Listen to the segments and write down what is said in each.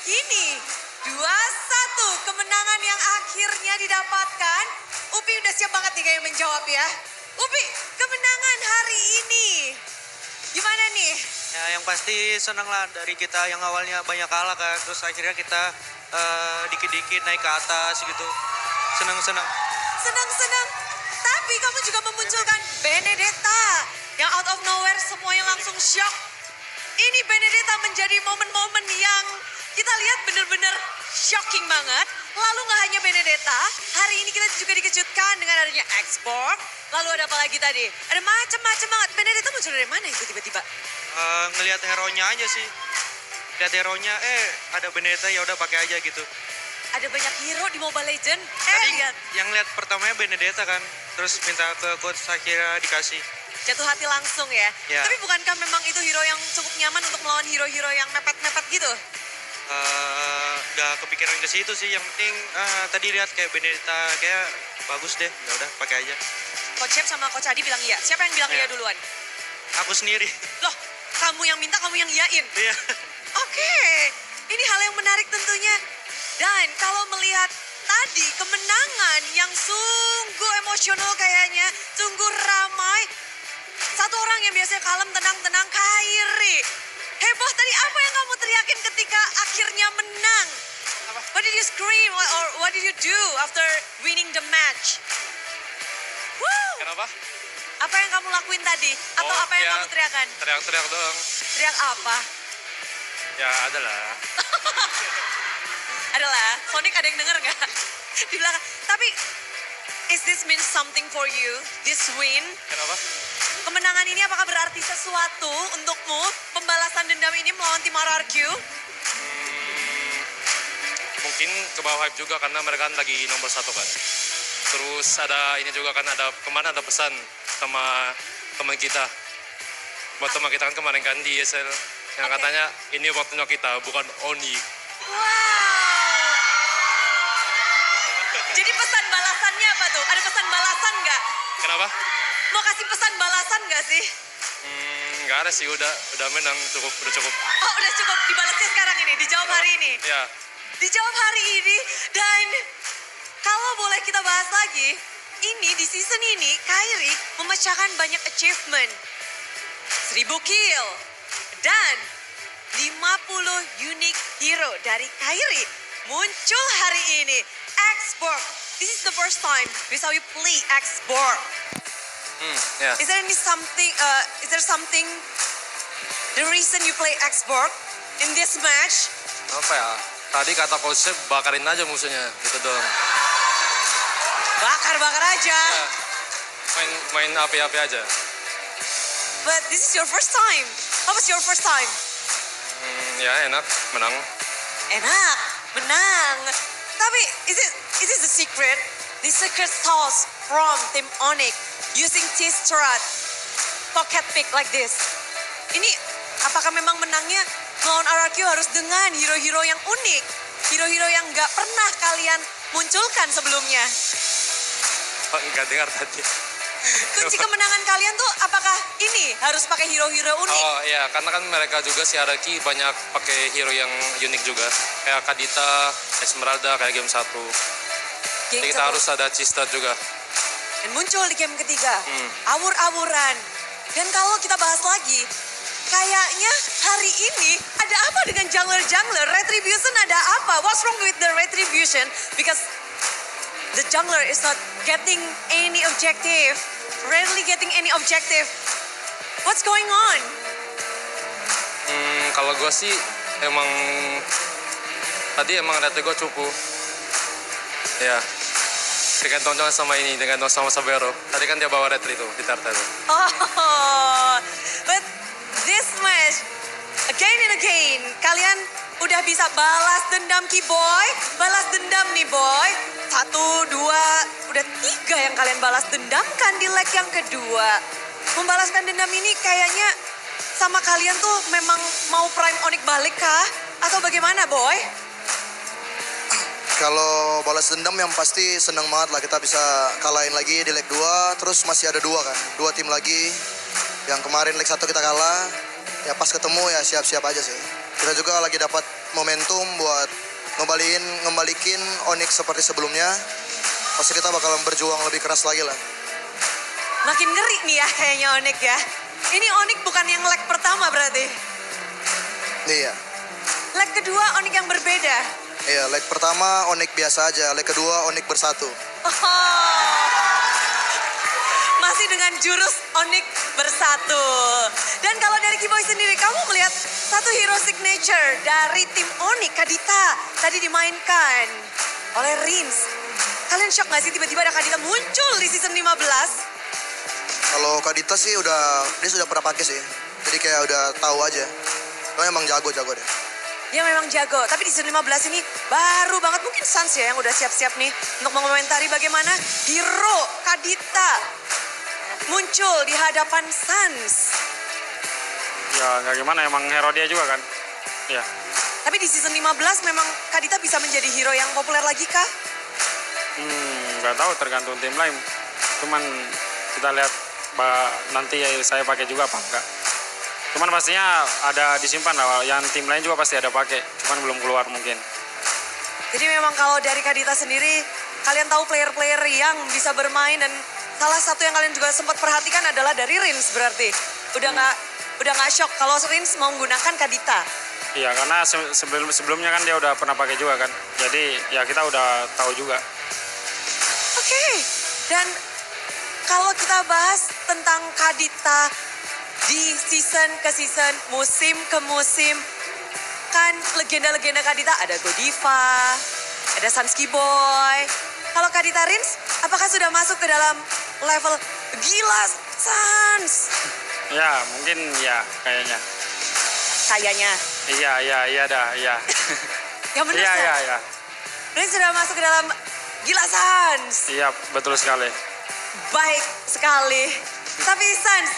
begini. 2-1 kemenangan yang akhirnya didapatkan. Upi udah siap banget nih kayak menjawab ya. Upi, kemenangan hari ini. Gimana nih? Ya yang pasti senang lah dari kita yang awalnya banyak kalah kan. Terus akhirnya kita dikit-dikit naik ke atas gitu. Senang-senang. Senang-senang. Tapi kamu juga memunculkan Benedetta. Yang out of nowhere semuanya langsung shock. Ini Benedetta menjadi momen-momen yang kita lihat benar-benar shocking banget. Lalu nggak hanya Benedetta, hari ini kita juga dikejutkan dengan adanya X-Borg. Lalu ada apa lagi tadi? Ada macam-macam banget. Benedetta muncul dari mana itu tiba-tiba? Ngelihat hero-nya aja sih. Lihat hero-nya, ada Benedetta ya udah pakai aja gitu. Ada banyak hero di Mobile Legends. Tadi Lihat. yang lihat pertamanya Benedetta kan, terus minta ke coach akhirnya dikasih. Jatuh hati langsung ya. Ya. Tapi bukankah memang itu hero yang cukup nyaman untuk melawan hero-hero yang mepet-mepet gitu? Gak kepikiran ke situ sih, yang penting tadi lihat kayak Benedetta kayak bagus deh, ya udah pakai aja. Coach Chef sama Coach Adi bilang iya. Siapa yang bilang iya duluan? Aku sendiri. Loh, kamu yang minta, kamu yang iyain. Iya. Oke, ini hal yang menarik tentunya. Dan kalau melihat tadi kemenangan yang sungguh emosional kayaknya, sungguh ramai. Satu orang yang biasanya kalem, tenang-tenang, Kairi. Heboh tadi apa yang kamu teriakin ketika akhirnya menang? Apa? What did you scream or what did you do after winning the match? Woo! Kenapa? Apa yang kamu lakuin tadi? Atau apa yang kamu teriakan? Teriak-teriak doang. Teriak apa? Ya adalah. Adalah, Sonic ada yang denger nggak? Di belakang. Tapi, is this mean something for you? This win? Kenapa? Kemenangan ini apakah berarti sesuatu untukmu? Pembalasan dendam ini melawan tim RRQ? Mungkin ke bawah hype juga karena mereka kan lagi nomor 1 kan. Terus ada ini juga kan, ada kemarin ada pesan sama teman kita. Buat teman kita kan kemarin kan di ESL yang Oke. katanya ini waktunya kita, bukan Oni. Wow! Jadi pesan balasannya apa tuh? Ada pesan balasan nggak? Kenapa? Mau kasih pesan balasan nggak sih? Nggak ada sih, udah menang, udah cukup. Oh, udah cukup dibalasnya sekarang ini, dijawab hari ini. Ya, Dijawab hari ini, dan kalau boleh kita bahas lagi, ini di season ini Kairi memecahkan banyak achievement. 1000 kill dan 50 unique hero dari Kairi muncul hari ini. X-Borg, this is the first time we saw you play X-Borg. ya. Is there something, the reason you play X-Borg in this match? Apa ya? Tadi kata konsep bakarin aja musuhnya, gitu doang. Bakar-bakar aja. Ya, main api-api aja. But this is your first time. How was your first time? Ya enak, menang. Enak, menang. Tapi is it the secret? The secret sauce from Team Onyx using T-Strat pocket pick like this. Ini apakah memang menangnya melawan RRQ harus dengan hero-hero yang unik? Hero-hero yang nggak pernah kalian munculkan sebelumnya. Nggak dengar tadi. Kunci kemenangan kalian tuh apakah ini harus pakai hero-hero unik? Oh iya, karena kan mereka juga si Araki banyak pakai hero yang unik juga. Kayak Kadita, Esmeralda, kayak game 1. Game Jadi kita satu. harus ada Cista juga. Dan muncul di game ketiga, awur-awuran. Dan kalau kita bahas lagi, kayaknya hari ini ada apa dengan jungler-jungler? Retribution ada apa? What's wrong with the Retribution? Because the jungler is not getting any objective. Rarely getting any objective. What's going on? Kalau gue sih emang tadi emang rate gue cukup. Ya, tergantung sama ini, tergantung sama Sabero. Tadi kan dia bawa retri tuh di Tartar. Oh, but this match, again and again, kalian udah bisa balas dendam Ki Boy, balas dendam nih Boy. 1, 2, udah 3 yang kalian balas dendamkan di leg yang kedua. Membalaskan dendam ini kayaknya sama kalian tuh memang mau Prime Onyx balik kah? Atau bagaimana Boy? Kalau balas dendam yang pasti senang banget lah kita bisa kalahin lagi di leg 2. Terus masih ada 2 kan, 2 tim lagi. Yang kemarin leg 1 kita kalah, ya pas ketemu ya siap-siap aja sih. Kita juga lagi dapat momentum buat ngembalikin Onyx seperti sebelumnya. Pasti kita bakalan berjuang lebih keras lagi lah. Makin ngeri nih ya kayaknya Onyx ya. Ini Onyx bukan yang leg pertama berarti. Iya. Leg kedua Onyx yang berbeda. Iya, leg pertama Onyx biasa aja, leg kedua Onyx bersatu. Oh. Masih dengan jurus Onyx bersatu. Dan kalau dari Kiboy sendiri, kamu melihat satu hero signature dari tim Onyx, Kadita, tadi dimainkan oleh Rins. Kalian shock gak sih tiba-tiba ada Kadita muncul di season 15? Kalau Kadita sih dia sudah pernah pakai sih. Jadi kayak udah tahu aja. Dia emang jago deh. Dia memang jago, tapi di season 15 ini baru banget. Mungkin Sans ya yang udah siap-siap nih untuk mengomentari bagaimana hero Kadita muncul di hadapan Sans. Ya nggak gimana, emang hero dia juga kan. Ya. Tapi di season 15 memang Kadita bisa menjadi hero yang populer lagi kah? Nggak tahu, tergantung tim lain. Cuman kita lihat nanti saya pakai juga apa enggak. Cuman pastinya ada disimpan lah, yang tim lain juga pasti ada pakai. Cuman belum keluar mungkin. Jadi memang kalau dari Kadita sendiri, kalian tahu player-player yang bisa bermain dan salah satu yang kalian juga sempat perhatikan adalah dari Rins berarti. Udah nggak shock kalau Rins mau menggunakan Kadita. Iya, karena sebelumnya kan dia udah pernah pakai juga kan. Jadi ya kita udah tahu juga. Oke, dan kalau kita bahas tentang Kadita di season ke season, musim ke musim, kan legenda-legenda Kadita ada Godiva, ada Sansky Boy. Kalau Kadita Rins, apakah sudah masuk ke dalam level gila Sans? Ya, mungkin ya kayaknya. Kayaknya. Iya dah, iya. Yang benar Iya. Rins sudah masuk ke dalam gila Sans. Iya, betul sekali. Baik sekali. Tapi Sans,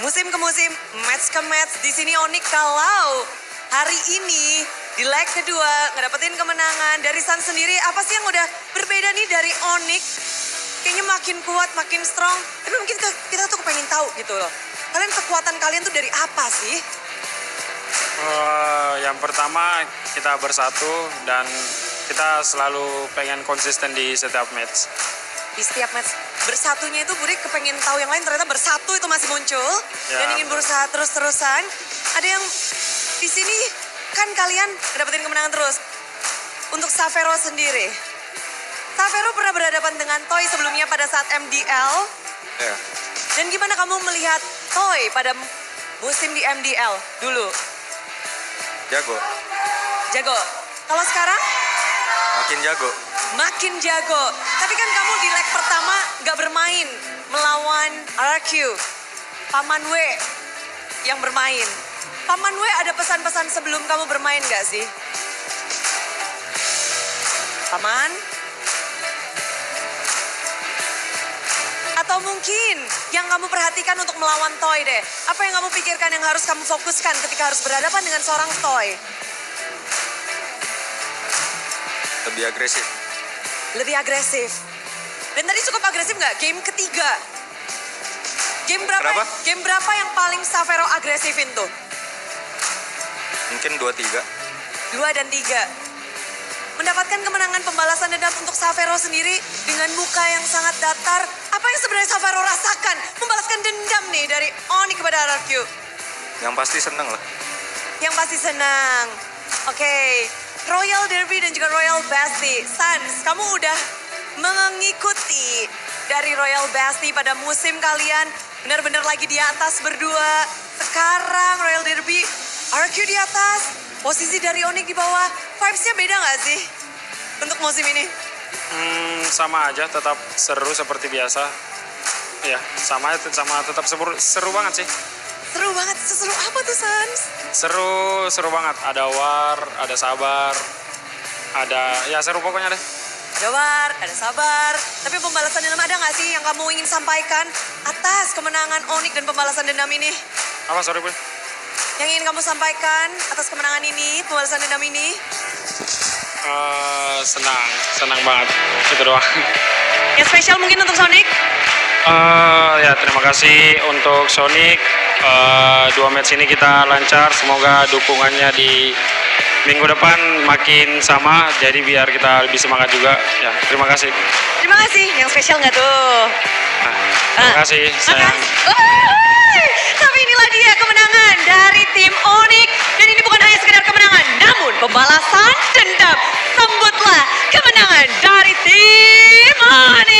musim ke musim, match ke match, di sini Onyx kalau hari ini di leg kedua ngedapetin kemenangan dari Sans sendiri, apa sih yang udah berbeda nih dari Onyx? Kayaknya makin kuat, makin strong. Tapi mungkin kita tuh pengen tahu gitu loh. Kekuatan kalian tuh dari apa sih? Yang pertama kita bersatu dan kita selalu pengen konsisten di setiap match. Di setiap match bersatunya itu Burik kepengen tahu yang lain, ternyata bersatu itu masih muncul Ya. dan ingin berusaha terus-terusan. Ada yang di sini kan kalian dapetin kemenangan terus. Untuk Savero sendiri, Savero pernah berhadapan dengan Toy sebelumnya pada saat MDL. Ya. Dan gimana kamu melihat Toy pada musim di MDL dulu? Jago. Jago. Kalau sekarang? Makin jago. Makin jago. Tapi kan kamu di leg pertama gak bermain melawan RQ. Paman W yang bermain. Paman W ada pesan-pesan sebelum kamu bermain gak sih? Paman? Atau mungkin yang kamu perhatikan untuk melawan Toy deh. Apa yang kamu pikirkan yang harus kamu fokuskan ketika harus berhadapan dengan seorang Toy? Lebih agresif. Lebih agresif. Dan tadi cukup agresif nggak? Game ketiga. Game berapa? Berapa? Game berapa yang paling Savero agresifin tuh? Mungkin 2-3. 2 dan 3. Mendapatkan kemenangan pembalasan dendam untuk Savero sendiri dengan muka yang sangat datar. Apa yang sebenarnya Savero rasakan? Membalaskan dendam nih dari Onyx kepada RRQ. Yang pasti seneng lah. Yang pasti senang. Oke. Royal Derby dan juga Royal Basti. Sans, kamu udah mengikuti dari Royal Basti pada musim kalian. Benar-benar lagi di atas berdua. Sekarang Royal Derby, RQ di atas. Posisi dari Onyx di bawah. Vibes-nya beda gak sih untuk musim ini? Sama aja, tetap seru seperti biasa. Ya, sama tetap seru banget sih. Seru banget. Seru apa tuh, Sans? Seru banget. Ada war, ada sabar, ya seru pokoknya deh. Ada war, ada sabar. Tapi pembalasan dendam ada gak sih yang kamu ingin sampaikan atas kemenangan Onyx dan pembalasan dendam ini? Apa, sorry Bun? Yang ingin kamu sampaikan atas kemenangan ini, pembalasan dendam ini? Senang banget. Itu doang. Yang spesial mungkin untuk Sonic? Ya terima kasih untuk Sonic. 2 match ini kita lancar. Semoga dukungannya minggu depan makin sama, jadi biar kita lebih semangat juga. Ya, terima kasih. Terima kasih. Yang spesial nggak tuh? Nah, terima kasih, sayang. Tapi inilah dia kemenangan dari tim Onyx. Dan ini bukan hanya sekedar kemenangan, namun pembalasan dendam. Sambutlah kemenangan dari tim Onyx.